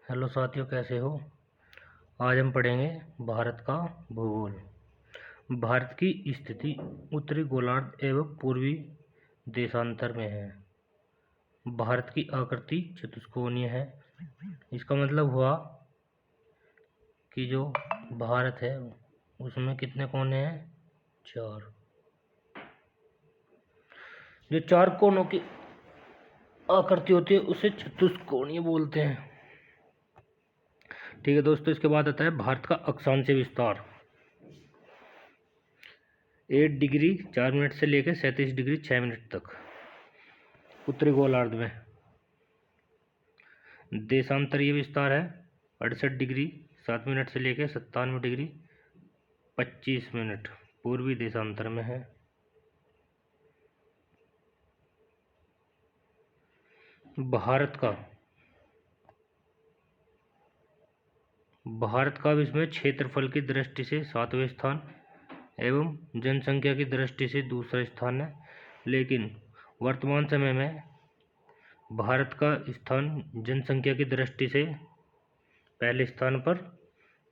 Hello साथियों, कैसे हो। आज हम पढ़ेंगे भारत का भूगोल। भारत की स्थिति उत्तरी गोलार्ध एवं पूर्वी देशांतर में है। भारत की आकृति चतुष्कोणीय है। इसका मतलब हुआ कि जो भारत है उसमें कितने कोने हैं? 4। जो 4 कोनों की आकृति होती है उसे चतुष्कोणीय बोलते हैं। ठीक है दोस्तों, इसके बाद आता है भारत का अक्षांशीय विस्तार। 8 डिग्री 4 मिनट से लेकर 37 डिग्री 6 मिनट तक उत्तरी गोलार्ध में। देशांतरीय विस्तार है 68 डिग्री 7 मिनट से लेकर 97 डिग्री 25 मिनट पूर्वी देशांतर में है। भारत का विश्व में क्षेत्रफल की दृष्टि से 7वें स्थान एवं जनसंख्या की दृष्टि से दूसरा स्थान है, लेकिन वर्तमान समय में भारत का स्थान जनसंख्या की दृष्टि से पहले स्थान पर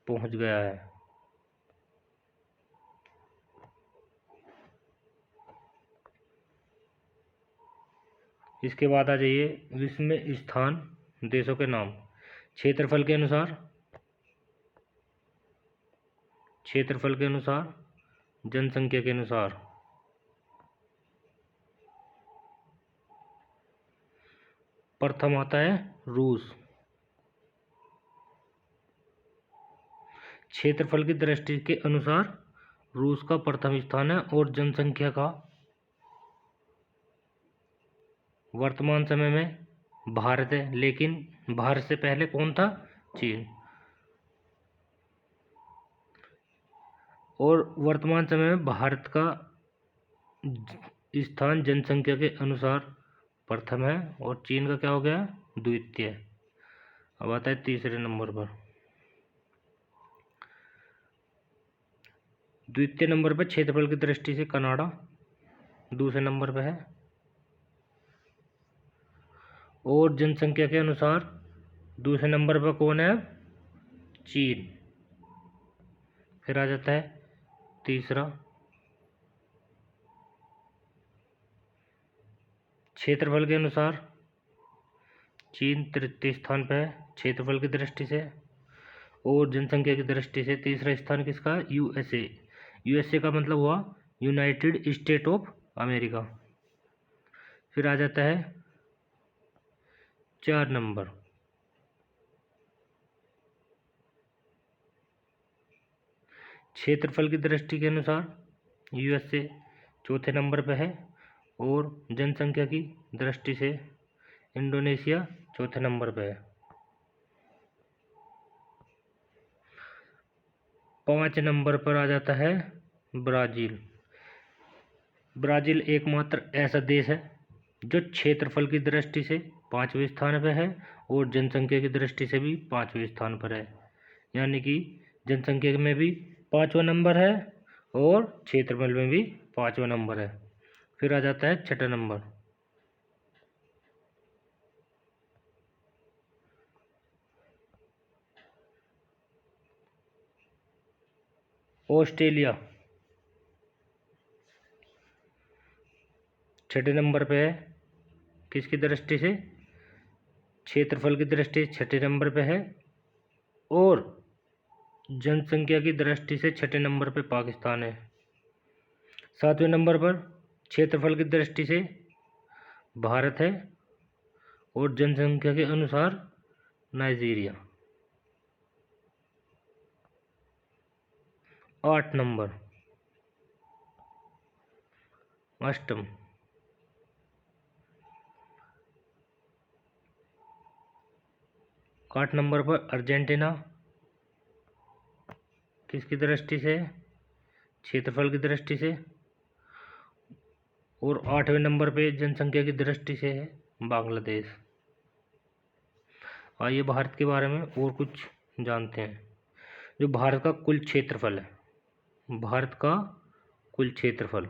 पहुंच गया है। इसके बाद आ जाइए विश्व में स्थान देशों के नाम। क्षेत्रफल के अनुसार, जनसंख्या के अनुसार। प्रथम आता है रूस। क्षेत्रफल की दृष्टि के अनुसार रूस का प्रथम स्थान है और जनसंख्या का वर्तमान समय में भारत है, लेकिन भारत से पहले कौन था? चीन। और वर्तमान समय में भारत का स्थान जनसंख्या के अनुसार प्रथम है और चीन का क्या हो गया? द्वितीय। अब आता है तीसरे नंबर पर। द्वितीय नंबर पर क्षेत्रफल की दृष्टि से कनाडा दूसरे नंबर पर है और जनसंख्या के अनुसार दूसरे नंबर पर कौन है? चीन। फिर आ जाता है तीसरा। क्षेत्रफल के अनुसार चीन तृतीय स्थान पर है क्षेत्रफल की दृष्टि से, और जनसंख्या की दृष्टि से तीसरा स्थान किसका? यूएसए। यूएसए का मतलब हुआ यूनाइटेड स्टेट ऑफ अमेरिका। फिर आ जाता है 4 नंबर। क्षेत्रफल की दृष्टि के अनुसार यूएसए चौथे नंबर पर है और जनसंख्या की दृष्टि से इंडोनेशिया चौथे नंबर पर है। 5 नंबर पर आ जाता है ब्राज़ील। ब्राज़ील एकमात्र ऐसा देश है जो क्षेत्रफल की दृष्टि से 5वें स्थान पर है और जनसंख्या की दृष्टि से भी 5वें स्थान पर है, यानी कि जनसंख्या में भी 5वां नंबर है और क्षेत्रफल में भी 5वां नंबर है। फिर आ जाता है 6ठा नंबर। ऑस्ट्रेलिया 6ठे नंबर पे है। किसकी दृष्टि से? क्षेत्रफल की दृष्टि से 6ठे नंबर पे है और जनसंख्या की दृष्टि से 6ठे नंबर पे पाकिस्तान है। 7वें नंबर पर क्षेत्रफल की दृष्टि से भारत है और जनसंख्या के अनुसार नाइजीरिया। 8 नंबर अष्टम। 8 नंबर पर अर्जेंटीना। किसकी दृष्टि से? क्षेत्रफल की दृष्टि से। और 8वें नंबर पे जनसंख्या की दृष्टि से है बांग्लादेश। आइए भारत के बारे में और कुछ जानते हैं। जो भारत का कुल क्षेत्रफल है, भारत का कुल क्षेत्रफल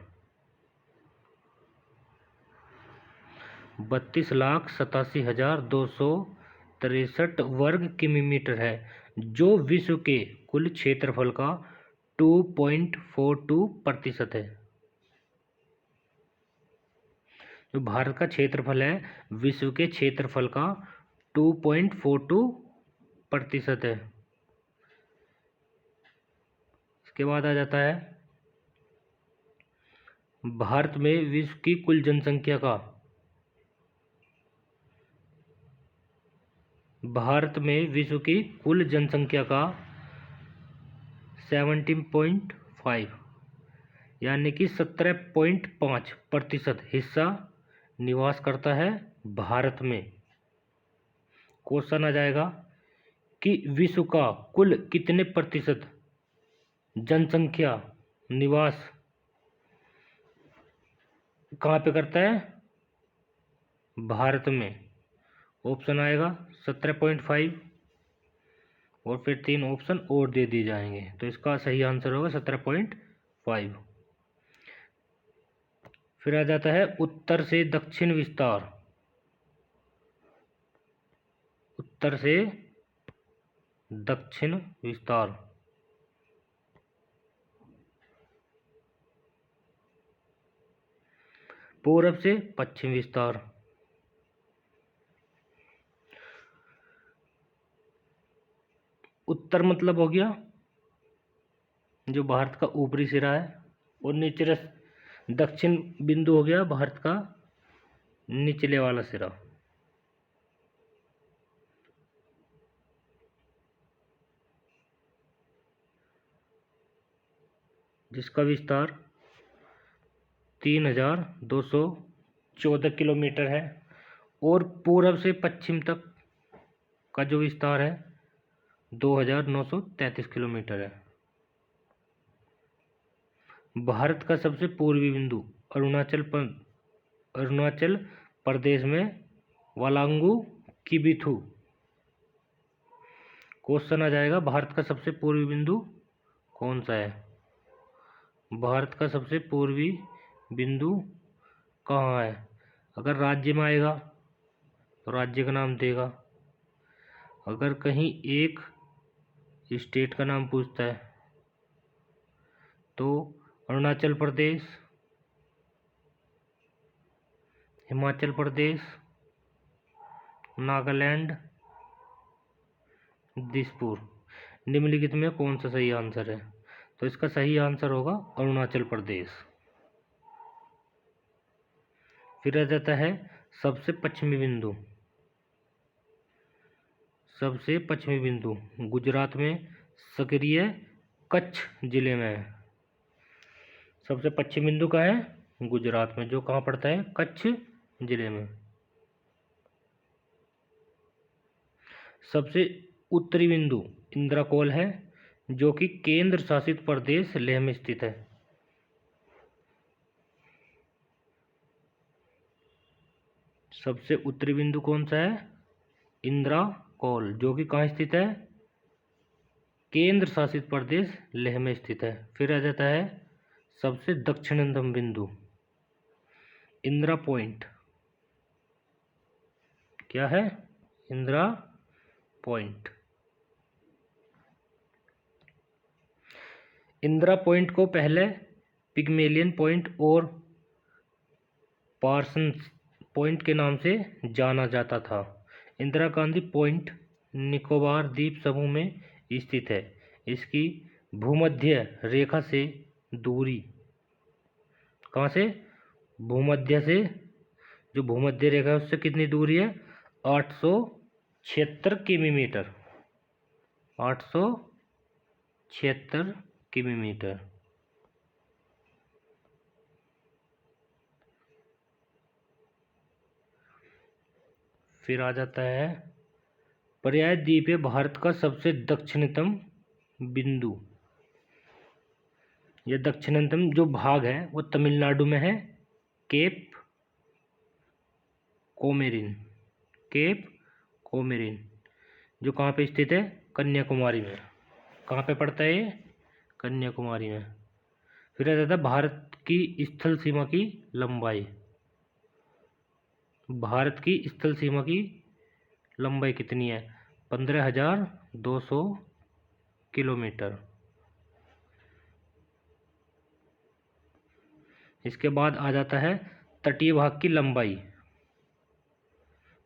32,87,200 वर्ग किलोमीटर है, जो विश्व के कुल क्षेत्रफल का 2.42% है। जो भारत का क्षेत्रफल है विश्व के क्षेत्रफल का 2.42% है। इसके बाद आ जाता है भारत में विश्व की कुल जनसंख्या का 17.5 यानी कि 17.5% हिस्सा निवास करता है भारत में। क्वेश्चन आ जाएगा कि विश्व का कुल कितने प्रतिशत जनसंख्या निवास कहाँ पे करता है? भारत में। ऑप्शन आएगा 17.5 और फिर 3 ऑप्शन और दे दिए जाएंगे, तो इसका सही आंसर होगा 17.5। फिर आ जाता है उत्तर से दक्षिण विस्तार। उत्तर से दक्षिण विस्तार। पूरब से पश्चिम विस्तार। उत्तर मतलब हो गया जो भारत का ऊपरी सिरा है, और नीचे दक्षिण बिंदु हो गया भारत का निचले वाला सिरा। जिसका विस्तार 3214 किलोमीटर है, और पूरब से पश्चिम तक का जो विस्तार है 2933 किलोमीटर है। भारत का सबसे पूर्वी बिंदु अरुणाचल प्रदेश में वालांगू किबिथु। क्वेश्चन आ जाएगा भारत का सबसे पूर्वी बिंदु कौन सा है? भारत का सबसे पूर्वी बिंदु कहाँ है? अगर राज्य में आएगा तो राज्य का नाम देगा, अगर कहीं एक स्टेट का नाम पूछता है तो अरुणाचल प्रदेश, हिमाचल प्रदेश, नागालैंड, दिसपुर। निम्नलिखित में कौन सा सही आंसर है? तो इसका सही आंसर होगा अरुणाचल प्रदेश। फिर आ जाता है सबसे पश्चिमी बिंदु। सबसे पश्चिमी बिंदु गुजरात में सक्रिय कच्छ जिले में है। सबसे पश्चिमी बिंदु कहाँ है? गुजरात में, जो कहाँ पड़ता है? कच्छ जिले में। सबसे उत्तरी बिंदु इंद्राकोल है, जो कि केंद्र शासित प्रदेश लेह में स्थित है। सबसे उत्तरी बिंदु कौन सा है? इंद्राकोल, जो कि कहाँ स्थित है? केंद्र शासित प्रदेश लेह में स्थित है। फिर आ जाता है सबसे दक्षिणतम बिंदु इंदिरा पॉइंट। क्या है? इंदिरा पॉइंट। इंदिरा पॉइंट को पहले पिग्मेलियन पॉइंट और पार्सन्स पॉइंट के नाम से जाना जाता था। इंदिरा गांधी पॉइंट निकोबार द्वीप समूह में स्थित है। इसकी भूमध्य रेखा से दूरी कहाँ से? भूमध्य से, जो भूमध्य रेखा है उससे कितनी दूरी है? 876 किलोमीटर। 876 किलोमीटर। फिर आ जाता है पर्याय द्वीप है भारत का सबसे दक्षिणतम बिंदु। यह दक्षिणतम जो भाग है वो तमिलनाडु में है, केप कोमेरिन। केप कोमेरिन जो कहाँ पे स्थित है? कन्याकुमारी में। कहाँ पे पड़ता है ये? कन्याकुमारी में। फिर आ जाता है भारत की स्थल सीमा की लंबाई। भारत की स्थल सीमा की लंबाई कितनी है? 15,200 किलोमीटर। इसके बाद आ जाता है तटीय भाग की लंबाई।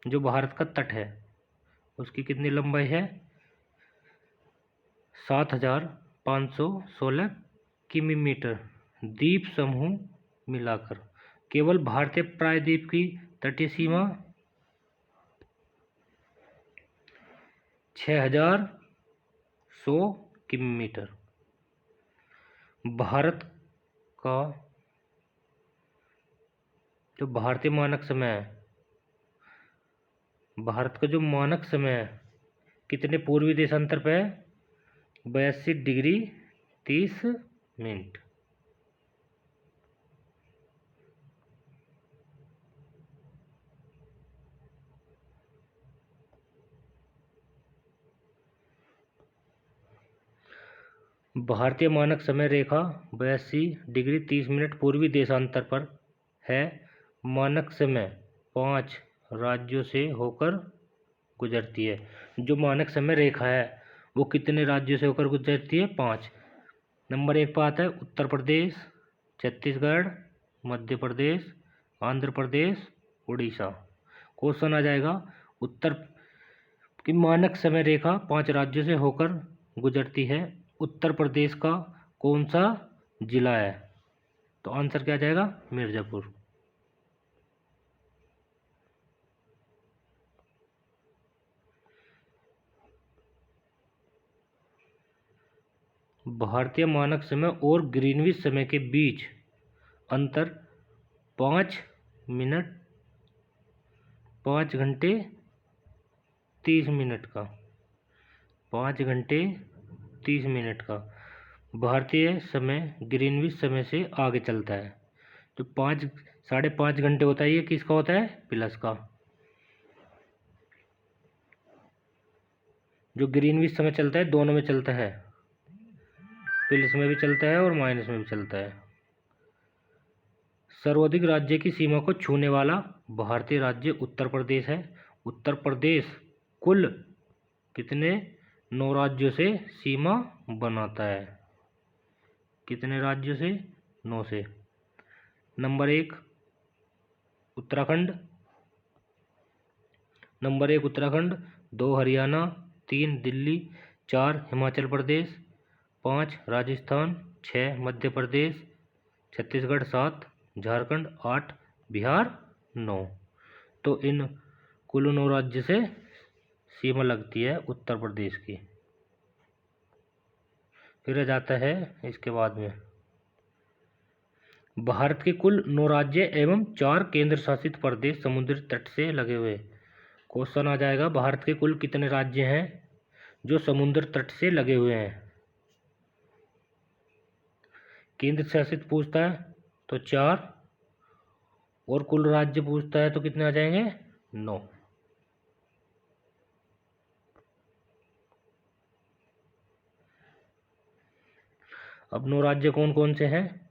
जो भारत का तट है उसकी कितनी लंबाई है? 7,516 किमी। द्वीप समूह मिलाकर केवल भारतीय प्रायद्वीप की तटीय सीमा 6,100 किमी। भारत का जो भारतीय मानक समय है, भारत का जो मानक समय है कितने पूर्वी देशांतर पे है? 82 डिग्री 30 मिनट। भारतीय मानक समय रेखा 82 डिग्री 30 मिनट पूर्वी देशांतर पर है। मानक समय 5 राज्यों से होकर गुजरती है। जो मानक समय रेखा है वो कितने राज्यों से होकर गुजरती है? 5। नंबर 1 पर आता है उत्तर प्रदेश, छत्तीसगढ़, मध्य प्रदेश, आंध्र प्रदेश, उड़ीसा। क्वेश्चन आ जाएगा उत्तर की मानक समय रेखा 5 राज्यों से होकर गुजरती है। उत्तर प्रदेश का कौन सा जिला है? तो आंसर क्या जाएगा? मिर्जापुर। भारतीय मानक समय और ग्रीनविच समय के बीच अंतर 5 मिनट 5 घंटे 30 मिनट का 5 घंटे 30 मिनट का भारतीय समय ग्रीनविच समय से आगे चलता है। तो 5-5.5 घंटे होता है, ये किसका होता है? प्लस का। जो ग्रीनविच समय चलता है दोनों में चलता है, प्लस में भी चलता है और माइनस में भी चलता है। सर्वाधिक राज्य की सीमा को छूने वाला भारतीय राज्य उत्तर प्रदेश है। उत्तर प्रदेश कुल कितने 9 राज्यों से सीमा बनाता है? कितने राज्यों से? 9 से। Number 1 Uttarakhand, number 1 Uttarakhand, 2 Haryana, 3 Delhi, 4 Himachal Pradesh, 5 Rajasthan, 6 Madhya Pradesh, Chhattisgarh, 7 Jharkhand, 8 Bihar, 9। तो इन कुल 9 राज्य से सीमा लगती है उत्तर प्रदेश की। फिर आ जाता है इसके बाद में भारत के कुल 9 राज्य एवं 4 केंद्र शासित प्रदेश समुद्री तट से लगे हुए। क्वेश्चन आ जाएगा भारत के कुल कितने राज्य हैं जो समुद्र तट से लगे हुए हैं? केंद्र शासित पूछता है तो 4, और कुल राज्य पूछता है तो कितने आ जाएंगे? 9। अब 9 राज्य कौन कौन से हैं?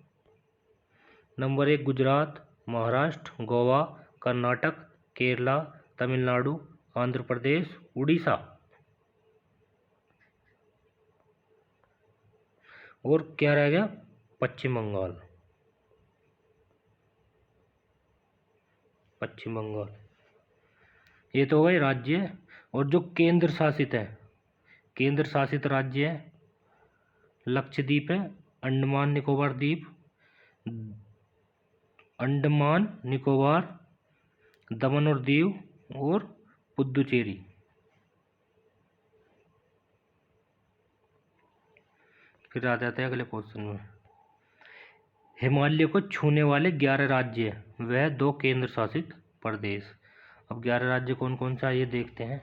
नंबर 1 गुजरात, महाराष्ट्र, गोवा, कर्नाटक, केरला, तमिलनाडु, आंध्र प्रदेश, उड़ीसा। और क्या रह गया? पश्चिम बंगाल। पश्चिम बंगाल। ये तो हो गए राज्य। और जो केंद्र शासित है, केंद्र शासित राज्य है लक्षद्वीप है, अंडमान निकोबार द्वीप, अंडमान निकोबार, दमन और दीव और पुद्दुचेरी। फिर आ जाते हैं अगले क्वेश्चन में। हिमालय को छूने वाले 11 राज्य वह 2 केंद्र शासित प्रदेश। अब 11 राज्य कौन कौन सा ये देखते हैं।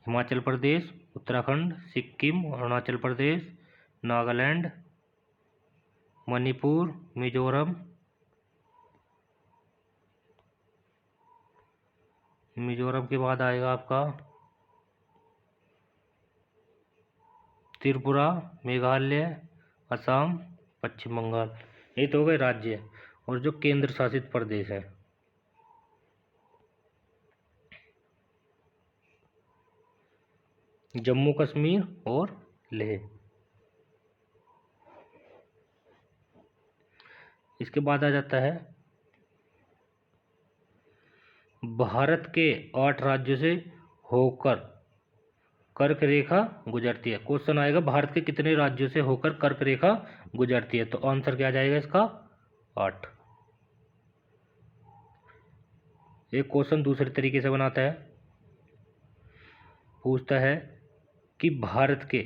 हिमाचल प्रदेश, उत्तराखंड, सिक्किम, अरुणाचल प्रदेश, नागालैंड, मणिपुर, मिजोरम, मिजोरम के बाद आएगा आपका त्रिपुरा, मेघालय, असम, पश्चिम बंगाल। ये तो हो गए राज्य। और जो केंद्र शासित प्रदेश है जम्मू कश्मीर और लेह। इसके बाद आ जाता है भारत के 8 राज्यों से होकर कर्क रेखा गुजरती है। क्वेश्चन आएगा भारत के कितने राज्यों से होकर कर्क रेखा गुजरती है, तो आंसर क्या आ जाएगा इसका 8। एक क्वेश्चन दूसरे तरीके से बनाता है, पूछता है कि भारत के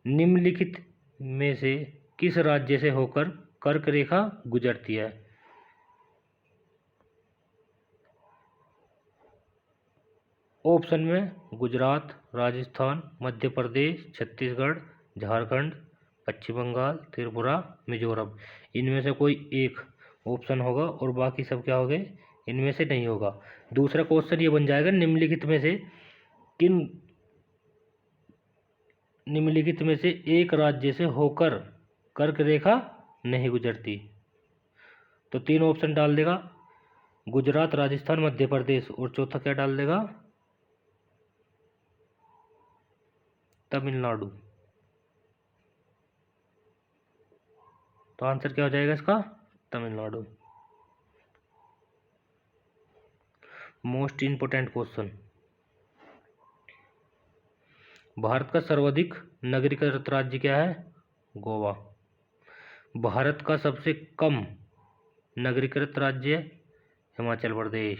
निम्नलिखित में से किस राज्य से होकर कर्क रेखा गुजरती है। ऑप्शन में गुजरात, राजस्थान, मध्य प्रदेश, छत्तीसगढ़, झारखंड, पश्चिम बंगाल, त्रिपुरा, मिजोरम। इनमें से कोई एक ऑप्शन होगा और बाकी सब क्या होंगे, इनमें से नहीं होगा। दूसरा क्वेश्चन ये बन जाएगा निम्नलिखित में से एक राज्य से होकर कर्क रेखा नहीं गुजरती। तो 3 ऑप्शन डाल देगा, गुजरात, राजस्थान, मध्य प्रदेश, और चौथा क्या डाल देगा, तमिलनाडु। तो आंसर क्या हो जाएगा इसका, Tamil Nadu. Most important question, Bharat का सर्वाधिक नगरीकृत राज्य क्या है, गोवा। भारत का सबसे कम नगरीकृत राज्य हिमाचल प्रदेश।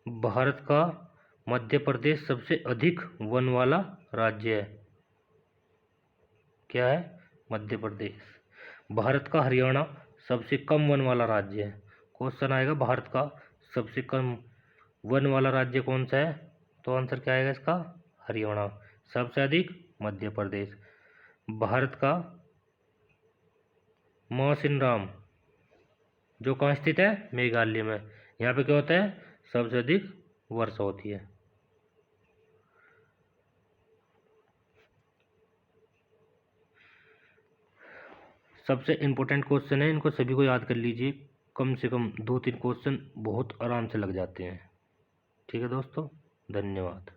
भारत का मध्य प्रदेश सबसे अधिक वन वाला राज्य है, क्या है, मध्य प्रदेश। भारत का हरियाणा सबसे कम वन वाला राज्य है। क्वेश्चन आएगा भारत का सबसे कम वन वाला राज्य कौन सा है, तो आंसर क्या आएगा इसका, हरियाणा। सबसे अधिक मध्य प्रदेश। भारत का मौसिन राम जो कहाँ स्थित है, मेघालय में। यहाँ पे क्या होता है, सबसे अधिक वर्षा होती है। सबसे इम्पोर्टेंट क्वेश्चन है, इनको सभी को याद कर लीजिए। कम से कम 2-3 क्वेश्चन बहुत आराम से लग जाते हैं। ठीक है दोस्तों, धन्यवाद।